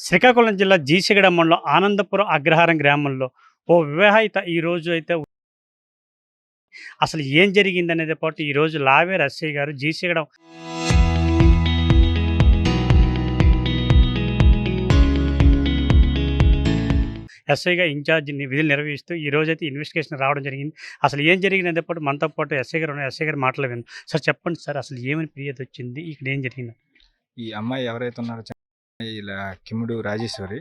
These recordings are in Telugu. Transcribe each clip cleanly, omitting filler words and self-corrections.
శ్రీకాకుళం జిల్లా జీసిగడ మండలం ఆనందపురం అగ్రహారం గ్రామంలో ఓ వివాహిత ఈ రోజు అయితే అసలు ఏం జరిగిందనేది పాటు ఈరోజు లావేర్ ఎస్ఐ గారు జీసిగడ ఎస్ఐగా ఇన్ఛార్జ్ విధులు నిర్వహిస్తూ ఈ రోజైతే ఇన్వెస్టిగేషన్ రావడం జరిగింది. అసలు ఏం జరిగిందనే పాటు మనతో పాటు ఎస్ఐ గారు ఉన్నారు. ఎస్ఐ గారు మాటలు విన్నాం. సార్ చెప్పండి సార్, అసలు ఏమని ఫిర్యాదు వచ్చింది, ఇక్కడ ఏం జరిగింది? ఈ అమ్మాయి ఎవరైతే ఉన్నారో ఇలా కిమ్ముడు రాజేశ్వరి,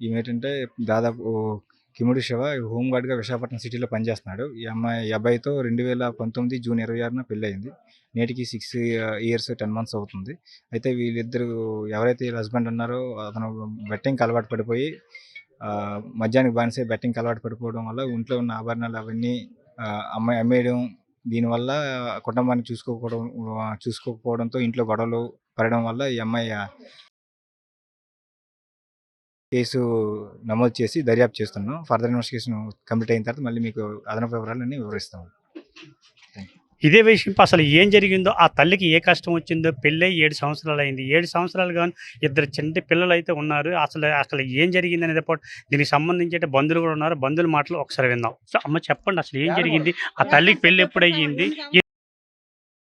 ఈమె ఏంటంటే దాదాపు కిమ్ముడు శివ హోంగార్డ్గా విశాఖపట్నం సిటీలో పనిచేస్తున్నాడు. ఈ అబ్బాయితో 2019 జూన్ 26న పెళ్ళి అయింది. నేటికి 6 years 10 months అవుతుంది. అయితే వీళ్ళిద్దరు ఎవరైతే హస్బెండ్ ఉన్నారో అతను బెట్టింగ్కి అలవాటు పడిపోయి మద్యానికి బానిసై బెట్టింగ్కి అలవాటు పడిపోవడం వల్ల ఇంట్లో ఉన్న ఆభరణాలు అవన్నీ అమ్మాయి అమ్మేయడం, దీనివల్ల కుటుంబాన్ని చూసుకోకపోవడంతో ఇంట్లో గొడవలు పడడం వల్ల ఈ అమ్మాయి కేసు నమోదు చేసి దర్యాప్తు చేస్తున్నాం. ఫర్దర్ ఇన్వెస్టిగేషన్ కంప్లీట్ అయిన తర్వాత మళ్ళీ మీకు అదనపు వివరాలన్నీ వివరిస్తాం. ఇదే విషయం అసలు ఏం జరిగిందో, ఆ తల్లికి ఏ కష్టం వచ్చిందో, పెళ్ళై 7 సంవత్సరాలు అయింది. 7 సంవత్సరాలు కానీ 2 చిన్న పిల్లలు అయితే ఉన్నారు. అసలు ఏం జరిగింది అనేది పాటు దీనికి సంబంధించి బంధువులు కూడా ఉన్నారు. బంధువుల మాటలు ఒకసారి విందాం. సో అమ్మ చెప్పండి, అసలు ఏం జరిగింది, ఆ తల్లికి పెళ్ళి ఎప్పుడు అయ్యింది?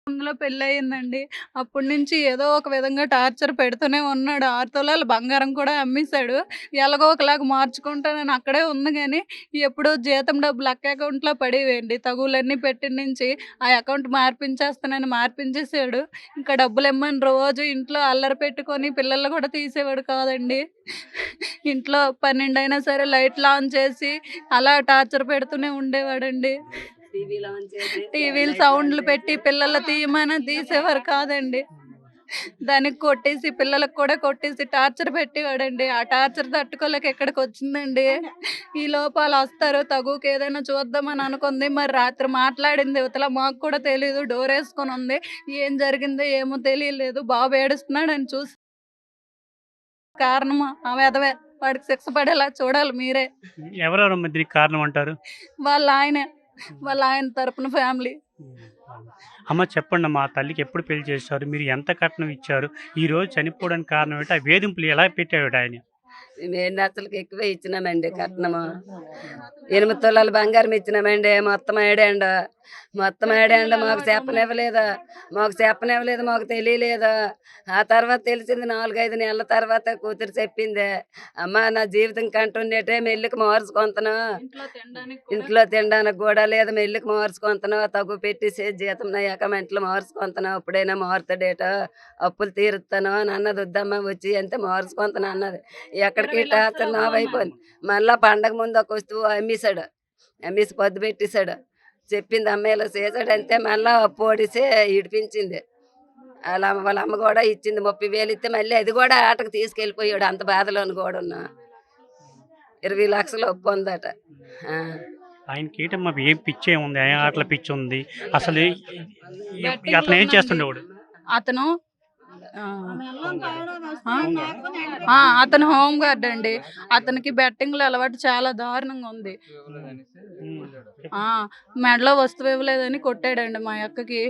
అందులో పెళ్ళయిందండి. అప్పటి నుంచి ఏదో ఒక విధంగా టార్చర్ పెడుతూనే ఉన్నాడు. 6 తులాల బంగారం కూడా అమ్మేశాడు. ఎలాగో ఒకలాగా మార్చుకుంటానని అక్కడే ఉంది కానీ ఎప్పుడో జీతం డబ్బులు అక్క అకౌంట్లో పడేవేయండి. తగులన్నీ పెట్టిన నుంచి ఆ అకౌంట్ మార్పించేస్తానని మార్పించేసాడు. ఇంకా డబ్బులు ఇమ్మని రోజు ఇంట్లో అల్లరి పెట్టుకొని పిల్లలు కూడా తీసేవాడు కాదండి. ఇంట్లో 12 అయినా సరే లైట్లు ఆన్ చేసి అలా టార్చర్ పెడుతూనే ఉండేవాడండి. టీవీలు సౌండ్లు పెట్టి పిల్లలు తీయమని తీసేవారు కాదండి. దానికి కొట్టేసి పిల్లలకు కూడా కొట్టేసి టార్చర్ పెట్టేవాడండి. ఆ టార్చర్ తట్టుకోలేక ఎక్కడికి వచ్చిందండి. ఈ లోపాలు వస్తారు, తగుకి ఏదైనా చూద్దామని అనుకుంది. మరి రాత్రి మాట్లాడింది ఇవతల, మాకు కూడా తెలియదు. డోర్ వేసుకొని ఉంది. ఏం జరిగిందో ఏమో తెలియలేదు. బాబు ఏడుస్తున్నాడని చూసి కారణమా ఆ వెధవే, వాడికి శిక్ష పడేలా చూడాలి మీరే. ఎవరెవరమ్మ దీనికి కారణం అంటారు? వాళ్ళ ఆయన తరపున ఫ్యామిలీ. అమ్మ చెప్పండి అమ్మా, ఆ తల్లికి ఎప్పుడు పెళ్లి చేశారు, మీరు ఎంత కట్నం ఇచ్చారు, ఈ రోజు చనిపోవడానికి కారణం ఏంటి, ఆ వేధింపులు ఎలా పెట్టాడు ఆయన? మేము అసలుకి ఎక్కువ ఇచ్చినామండి కట్నము. 8 తులాల బంగారం ఇచ్చినామండి. మొత్తం ఏడాండ మాకు చెప్పనివ్వలేదు. మాకు తెలియలేదు. ఆ తర్వాత తెలిసింది 4-5 నెలల తర్వాత కూతురు చెప్పింది, అమ్మ నా జీవితం కంటుండేటే మెల్లికి మార్చుకుంటాను, ఇంట్లో తినడానికి కూడా లేదు, మెల్లికి మార్చుకుంటాను, తగ్గు పెట్టేసి జీతం నా అకౌంట్లో మార్చుకుంటాను, అప్పుడైనా మారుతాడేట, అప్పులు తీరుస్తాను అని అన్నది. వద్దమ్మ వచ్చి అంతే మార్చుకుంటాను అన్నది. ఎక్కడికి టార్చర్ నా అయిపోయింది. మళ్ళీ పండగ ముందు ఒక వస్తువు అమ్మేసి పొద్దు పెట్టేశాడు. చెప్పింది అమ్మాయిలో చేశాడంతే. మళ్ళీ అప్పు ఓడిసి ఇడిపించింది. వాళ్ళ అమ్మ కూడా ఇచ్చింది 30,000 ఇస్తే మళ్ళీ అది కూడా ఆటకు తీసుకెళ్ళిపోయాడు. అంత బాధలోని కూడా ఉన్నా 20 లక్షలు అప్పు ఉందట. ఆయనకి ఏంటమ్మా ఏం పిచ్చి ఏముంది, ఆటల పిచ్చి ఉంది అసలు? అతను ఏం చేస్తుండేవాడు? అతను హోమ్ గార్డ్ అండి. అతనికి బెట్టింగ్లు అలవాటు చాలా దారుణంగా ఉంది. మెడలో వస్తువు ఇవ్వలేదని కొట్టాడండి మా అక్కకి.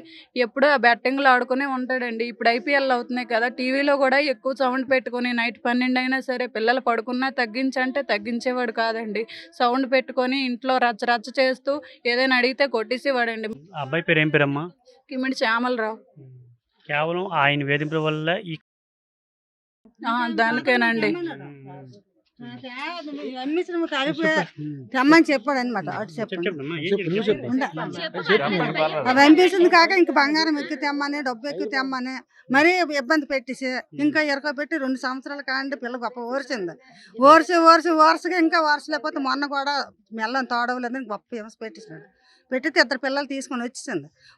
ఎప్పుడు ఆ బెట్టింగ్లు ఆడుకునే ఉంటాడండి. ఇప్పుడు IPL అవుతున్నాయి కదా, టీవీలో కూడా ఎక్కువ సౌండ్ పెట్టుకొని నైట్ 12 అయినా సరే పిల్లలు పడుకున్నా తగ్గించంటే తగ్గించేవాడు కాదండి. సౌండ్ పెట్టుకొని ఇంట్లో రచ్చ చేస్తూ ఏదైనా అడిగితే కొట్టేసేవాడండి. అబ్బాయి పేరు ఏం పేరమ్మా? కిమిడి శ్యామలరావు. కేవలం ఆయన వేధింపుల వల్ల దానికేనండి. రమ్మని చెప్పాడు అనమాట. అటు చెప్పండి అది అనిపిస్తుంది కాక ఇంక బంగారం ఎక్కి తెమ్మని, డబ్బు ఎక్కి తెమ్మని మరీ ఇబ్బంది పెట్టేసి ఇంకా పెట్టి 2 సంవత్సరాల కాండి పిల్ల గొప్ప ఓర్చగా ఇంకా ఓర్చలేకపోతే మొన్న కూడా మెల్లం తోడవలేదని గొప్ప హింస పెట్టేసాడు. పెట్టితే 2 పిల్లలు తీసుకొని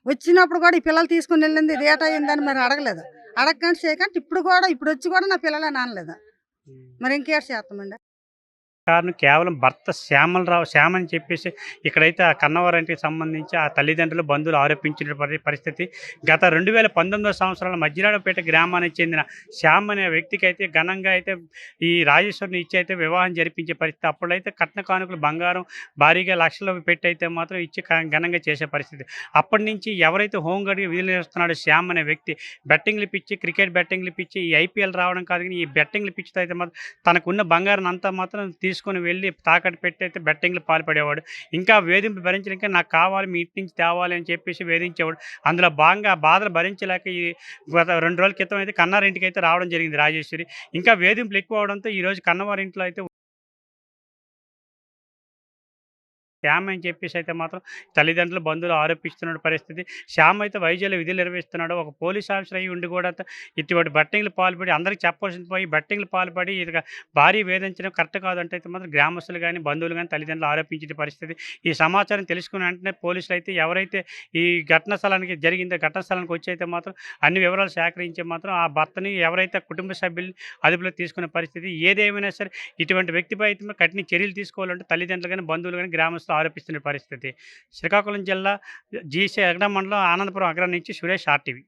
వచ్చినప్పుడు కూడా ఈ పిల్లలు తీసుకుని వెళ్ళింది రేట్ అయ్యిందని మరి అడగకండి చేయకండి. ఇప్పుడు వచ్చి కూడా నా పిల్లలే నానలేదు. మరి ఇంకేట చేస్తామండి. కారణం కేవలం భర్త శ్యామ అని చెప్పేసి ఇక్కడైతే ఆ కన్నవరానికి సంబంధించి ఆ తల్లిదండ్రులు బంధువులు ఆరోపించిన పరిస్థితి. గత 2019 సంవత్సరాల మధ్యరాడపేట గ్రామానికి చెందిన శ్యామ్ అనే వ్యక్తికి అయితే ఘనంగా అయితే ఈ రాజేశ్వరిని ఇచ్చి అయితే వివాహం జరిపించే పరిస్థితి. అప్పుడైతే కట్న కానుకలు బంగారం భారీగా లక్షలు పెట్టి అయితే మాత్రం ఇచ్చి ఘనంగా చేసే పరిస్థితి. అప్పటి నుంచి ఎవరైతే హోంగార్డ్గా విధులు నిర్వహిస్తున్నాడో శ్యామ్ అనే వ్యక్తి బెట్టింగ్లు పిచ్చి, క్రికెట్ బెట్టింగ్లు పిచ్చి, ఈ ఐపీఎల్ రావడం కాదు కానీ ఈ బెట్టింగ్లు పిచ్చితో అయితే మాత్రం తనకున్న బంగారం అంతా మాత్రం తీసుకొని వెళ్ళి తాకట్టు పెట్టి అయితే బెట్టింగ్లు పాల్పడేవాడు. ఇంకా వేధింపు భరించలేక నాకు కావాలి, మీ ఇంటి నుంచి తేవాలి అని చెప్పేసి వేధించేవాడు. అందులో భాగంగా ఆ బాధలు భరించలేక ఈ గత 2 రోజుల క్రితం అయితే కన్నారింటికి అయితే రావడం జరిగింది రాజేశ్వరి. ఇంకా వేధింపులు ఎక్కువ అవడంతో ఈరోజు కన్నవారింట్లో అయితే శ్యామ్ అని చెప్పేసి అయితే మాత్రం తల్లిదండ్రులు బంధువులు ఆరోపిస్తున్న పరిస్థితి. శ్యామ్ అయితే వైజాగ్లో విధులు నిర్వహిస్తున్నాడు. ఒక పోలీస్ ఆఫీసర్ అయ్యి ఉండి కూడా ఇటువంటి బెట్టింగ్లు పాల్పడి అందరికీ చెప్పాల్సింది పోయి బెట్టింగ్లు పాల్పడి ఇక భారీ వేధించడం కరెక్ట్ కాదంటే అయితే మాత్రం గ్రామస్తులు కానీ బంధువులు కానీ తల్లిదండ్రులు ఆరోపించిన పరిస్థితి. ఈ సమాచారం తెలుసుకున్న వెంటనే పోలీసులు అయితే ఎవరైతే ఈ ఘటన స్థలానికి జరిగిందో ఘటన స్థలానికి వచ్చి అయితే మాత్రం అన్ని వివరాలు సేకరించి మాత్రం ఆ భర్తని ఎవరైతే కుటుంబ సభ్యుల్ని అదుపులో తీసుకునే పరిస్థితి. ఏదేమైనా సరే ఇటువంటి వ్యక్తిపై అయితే కఠిన చర్యలు తీసుకోవాలంటే తల్లిదండ్రులు కానీ బంధువులు కానీ గ్రామస్తులు ఆరోపిస్తున్న పరిస్థితి. శ్రీకాకుళం జిల్లా జీసీ అగ్ర మండలం ఆనందపురం అగ్ర నుంచి సురేష్ ఆర్టీవీ.